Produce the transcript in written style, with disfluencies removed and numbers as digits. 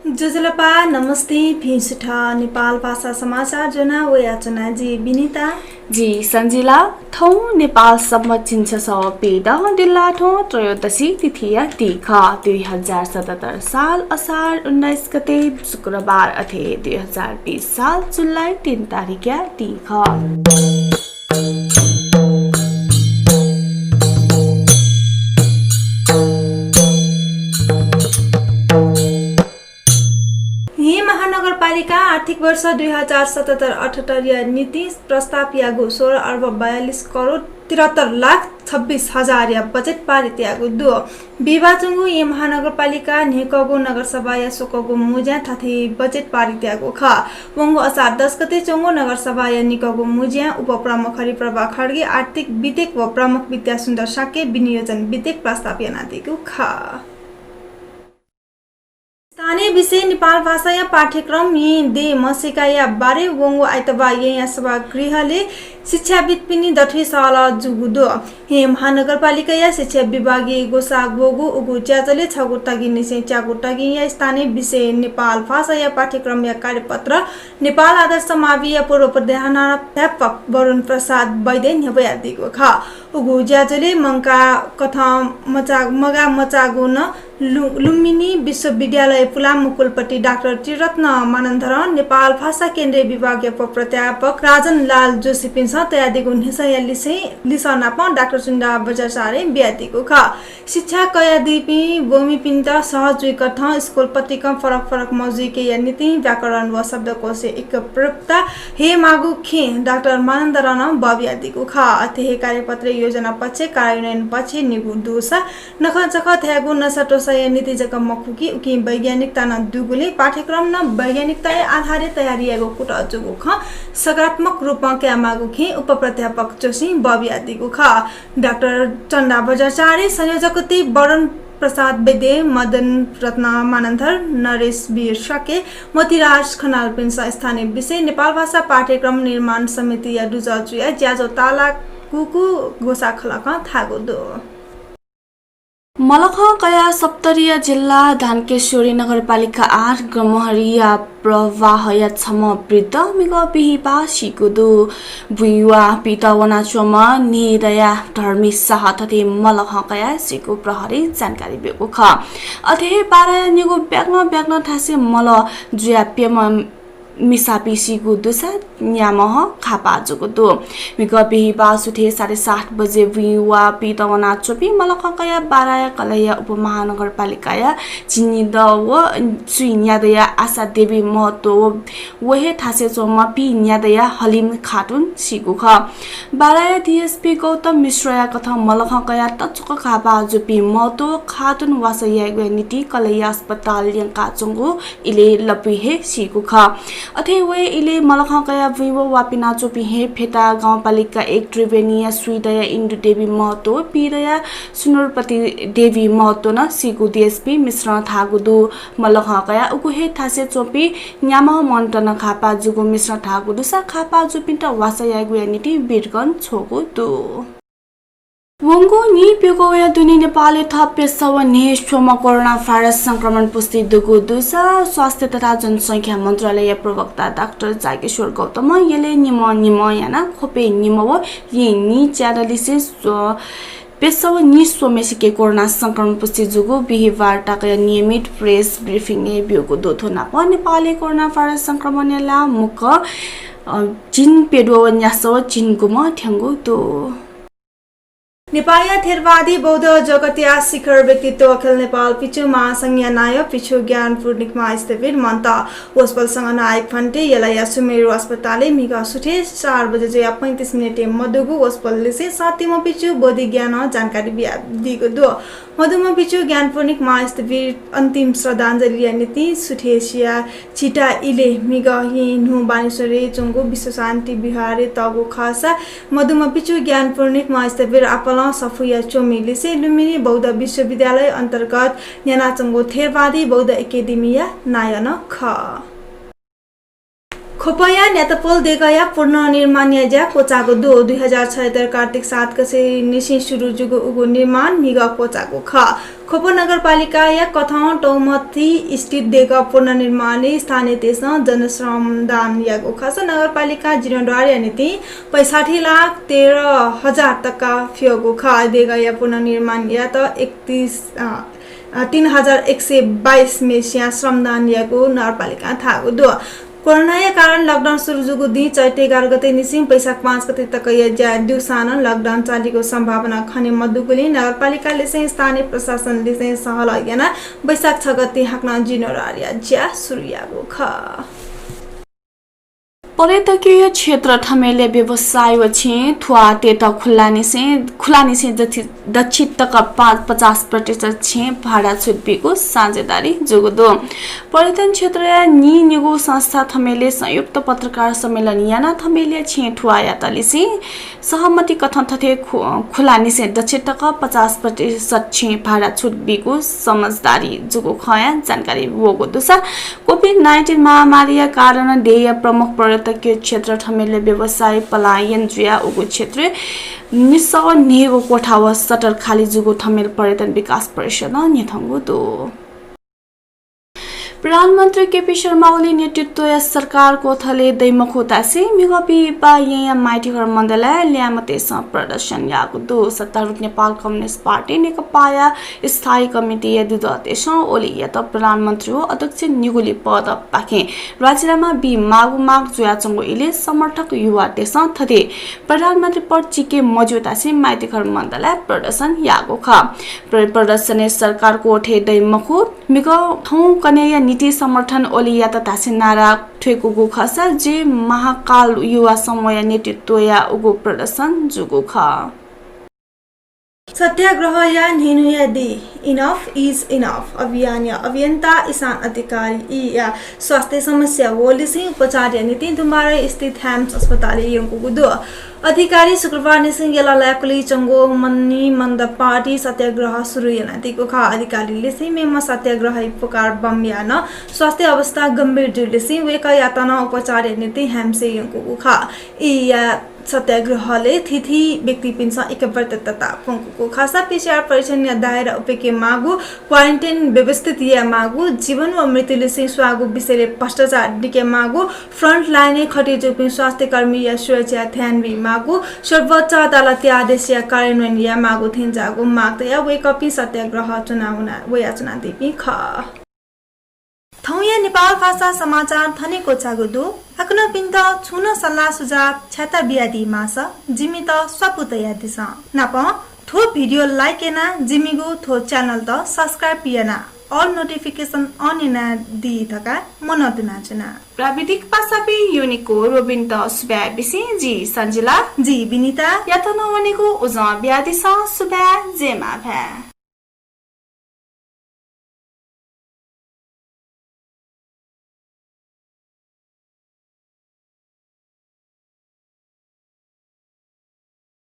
जुजुलपा नमस्ते फिसुठा नेपाल भाषा समाचार जना वयाचना जी विनिता जी सञ्जिला थौ नेपाल सम्म चिन्छ पेद दिल्ला ठो त्रयोदशी तिथिया तिखा 2077 साल असार 19 गते शुक्रबार अथे 2020 साल जुलाई 3 तारिक तिखा महानगरपालिका आर्थिक वर्ष 2077-78 नीति प्रस्ताव यागु 16 अर्ब 42 करोड 73 लाख 26 हजार या बजेट पारित यागु दो विभाजंगु ये महानगरपालिका नेकगु नगरसभा या सोकगु मुज्या थाथी बजेट पारित यागु ख वंगु असार 10 गते चंगु नगरसभा या निकगु मुज्या उपप्रमुख हरिप्रभा खड्गे आर्थिक विधेयक व प्रमुख विद्या सुन्दर साके विनियोजन विधेयक प्रस्ताव या नादिगु ख स्थानीय विषय नेपाल भाषा या पाठ्यक्रम यी दे मसिका या बारे वंगु आइतबा या सभागृहले शिक्षाविद पिनी दठी साला जुगुदो हे महानगरपालिका या शिक्षा विभागीय गोसागोगु उगु च्याचले छगुटागी निसे च्यागुटागी या स्थानीय विषय नेपाल भाषा या पाठ्यक्रम या कार्यपत्र नेपाल आदर्श मावि या पूर्व प्रधानाध्यापक वरुण प्रसाद वैद्य न्यबया दिगो खा उगु ज्याजले मंका कथा मगा मचागु न लुम्बिनी विश्वविद्यालय पुलाम कुलपति डाक्टर त्रिरत्न मानन्धर नेपाल भाषा केन्द्रीय विभागीय प्राध्यापक राजन लाल जोशी पिन्छ तयादिगु हिसया लिसनाप डाक्टर सुन्दा बजारसारे ब्यातिको ख शिक्षा कया दिपी भूमि पिन्त सहज विकथ स्कुल पत्रिका फरक मौजुके या नीति व्याकरण व शब्दकोश एक प्रयुक्ता हे मागु खे डाक्टर मानन्धर न बब्यादिको ख अथे कार्यपत्र योजना पक्ष कार्यान्वयन पक्ष निगु दोसा नखचख थ्यागु नसटो सय नीति जक मखुकी उकि वैज्ञानिकता न दुगुले पाठ्यक्रम न वैज्ञानिकता आधारित तयारीको कुट अजुगु ख सकारात्मक रूपमा क्यामागु खे उपप्राध्यापक जोशी बब्यादिगु ख डाक्टर चण्डा बजारचारे संयोजकति वरुण प्रसाद वैद्य मदन रत्न मानन्धर नरेश वीर सके मोतीराज खनाल पिन्छ स्थानीय विषय नेपाल भाषा पाठ्यक्रम निर्माण समिति या दुजजुया ज्याजो ताला कुकु गोसा खलक थागो दो मलख कया सप्तरीय जिल्ला धानकेश्वरी नगरपालिका 8 ग्रमहरिया प्रवाहया छम वृद्ध मिग बिहिबा सिकुदु भुइवा पितवना चोम निदया धर्मी साह तथे मलख कया सिकु प्रहरी जानकारी बेको ख अथे पारा निगु ब्याग्न थासे मल जुया पेम मिसापी सिगु दुसा न्यामह खापा जुगुदु मिग बिहिबा सुथे 7:30 बजे भुइवा पितवना चोपी मलख कया बाराया कलया उपमहानगरपालिका या चिनिद व सुइन्यादया आशा देवी महतो वहे थासे चोम पि न्यादया हलिम खाटुन सिगु ख बाराया डीएसपी गौतम मिश्रया कथा मलख कया तचुक खापा जुपी महतो खाटुन वासया नीति कलया अस्पताल यंका चंगु इले लपिहे सिगु ख अथे वे इले मलख कया भुइवो वापिना चोपी हे फेटा गाउँपालिका 1 त्रिवेणीया सुइदया इन्दु देवी महतो पिरया सुनुरपति देवी महतो न सिगु डीएसपी मिश्र थागुदु मलख कया उगुहे थासे चोपी न्याम मन्टन खापा जुगु मिश्र थागुदु सा खापा जुपिन्ट वासया गुयानिटी बिरगन छोगु दु वंगु नि पेगोया दुनि नेपाली थप पेसव ने सोम कोरोना भाइरस संक्रमण पुष्टि दुगु दुसा स्वास्थ्य तथा जनसंख्या मन्त्रालय प्रवक्ता डाक्टर जागेश्वर गौतम यले निम याना खोपे निम व ये नि च्याडलिसिस पेसव नि सोमेसिके कोरोना संक्रमण पुष्टि जुगु बिहिबार टाका नियमित प्रेस ब्रिफिङ ने बिउगु दोथो नाप नेपाली कोरोना भाइरस संक्रमण ला मुख जिन पेडो न्यासो जिनगुम थ्यांगु दो नेपाली थेरवादी बौद्ध जगतिया शिखर व्यक्तित्व अखिल नेपाल पिछु महासंघीय नायक पिछु ज्ञान पूर्णिकमा स्थित मन्ता होस्पलसँग नायक फन्टे यलाया सुमेरु अस्पतालले मिगा सुठे 4 बजे 35 मिनेट मधुगु होस्पलले से सातिम पिछु बोधि ज्ञान जानकारी दिएको दो मधुमा पिछु ज्ञान पूर्णिकमा स्थित अन्तिम श्रद्धाञ्जलि नीति सुठेसिया छिटा इले मिगा हिनु बानेश्वरी चंगु विश्व शान्ति बिहारे तगु खासा मधुमा पिछु ज्ञान पूर्णिकमा स्थित आपल सफुया चोमिले से लुम्बिनी बौद्ध विश्वविद्यालय अन्तर्गत न्यानाचंगो थेरवादी बौद्ध एकेडेमिया नायन ख खोपया न्यातपोल देगया पुनर्निर्माण याजा कोचाको 2076 कार्तिक 7 गते निसी सुरु जुगु उगु निर्माण निगा कोचाको ख खोप नगरपालिका या कथाउँ टौमथी स्थित देगा पुनर्निर्माण स्थानीय देश जनश्रमदान यागो खस नगरपालिका जीर्णोद्धार नीति 65,13,000 तक फियोगो ख देगा या पुनर्निर्माण या त 3,122 मेसिया श्रमदान यागो नगरपालिका थागो दो कोरोना कारण लकडाउन सुरु जुगु दी चैते 11 गते निसिम वैशाख 5 गते तक या दिउसान लकडाउन चालीको सम्भावना खने मधुकुली नगरपालिकाले चाहिँ स्थानीय प्रशासनले चाहिँ सहल याना वैशाख 6 गते हाक्न जिनोरार या ज्या सुरुयागो ख पर्यटकीय क्षेत्र थमेले व्यवसाय वछि थुआ टेटा खुला निसे दक्षिण तक 50% छे भाडा छुट बिको साझेदारी जोगदो पर्यटन क्षेत्र निगो संस्था थमेले संयुक्त पत्रकार सम्मेलन याना थमेले छे थुआ यातलिसी सहमति कथन थथे खुला निसे दक्षिण तक 50% छे भाडा छुट बिको समझदारी जोगो खया जानकारी वगो दुसा कोभिड-19 महामारी कारण देय प्रमुख पर्यटकीय क्षेत्र थमेले व्यवसाय पलायन जुया उगु क्षेत्र निसव नेगो कोठावा सटर खाली जुगो थमेल पर्यटन विकास परिषद नेथंगु दो प्रधानमन्त्री केपी शर्मा ओली नेतृत्व सरकारको थले दैमखोतासी मिगपी पाया माइतीघर मण्डलले ल्यामतेस प्रदर्शन यागु दो सत्तारूढ नेपाल कम्युनिस्ट पार्टी नेकपाया स्थायी कमिटी दुदतेस ओली यत प्रधानमन्त्री हो अध्यक्ष निगुली पद पाखे राज्यमा बी मागु माग जुयाचंगो इले समर्थक युवा देश थथे प्रधानमन्त्री पद चिके मजुतासी माइतीघर मण्डलले प्रदर्शन यागु ख प्रदर्शन सरकारको ठे दैमखो मिग थौ कन्या नीति समर्थन ओलिया तथा नारा ठेकुगु खसा जे महाकाल युवा समूह नेतृत्व या उगु प्रदर्शन जुगु ख सत्याग्रह या निनुया दी इनफ इज इनफ अभियान या अभियन्ता ईशान अधिकारी या स्वास्थ्य समस्या वोलिसिंग उपचार नीति दुमारे स्थित हैम्स अस्पताल यंगु गुदो अधिकारी शुक्रबार निसिंग यला लाकुली चंगो मन्नी मंद पार्टी सत्याग्रह सुरु यनातिको खा अधिकारीले चाहिँ मेमा सत्याग्रह पुकार बम यान स्वास्थ्य अवस्था गम्भीर जुलिसिंग वेका यातना उपचार नीति हैम्से यंगु खा या सत्याग्रहले थिथि व्यक्ति पिन्छ एकवर्तता पंकुको खासा पीसीआर परीक्षण या दायर उपेके मागु क्वारेन्टाइन व्यवस्थित या मागु जीवन व मृत्युले चाहिँ स्वागु विषयले भ्रष्टाचार डिके मागु फ्रन्ट लाइन खटे जोपिन स्वास्थ्य कर्मी या सुरक्षा ध्यान भी मागु सर्वोच्च अदालत आदेश या कार्यान्वयन या मागु थिन जागु माग या वे कपी सत्याग्रह चुनावना वे याचना दिपि ख थौया नेपाल भाषा समाचार थनेको चागुदु आकुन पिन्त छुन सल्लाह सुझाव छाता बियादी मास जिमित सपुत यादिस नाप थो भिडियो लाइक एना जिमिगु थो च्यानल त सब्स्क्राइब पियना ऑल नोटिफिकेशन ऑन एना दी थका मनोदुना चना प्राविधिक पासापि युनिको रोबिन त सुबा बिसी जी संजिला जी विनीता यातन वनेको उजा बियादिस सुबा जेमा भा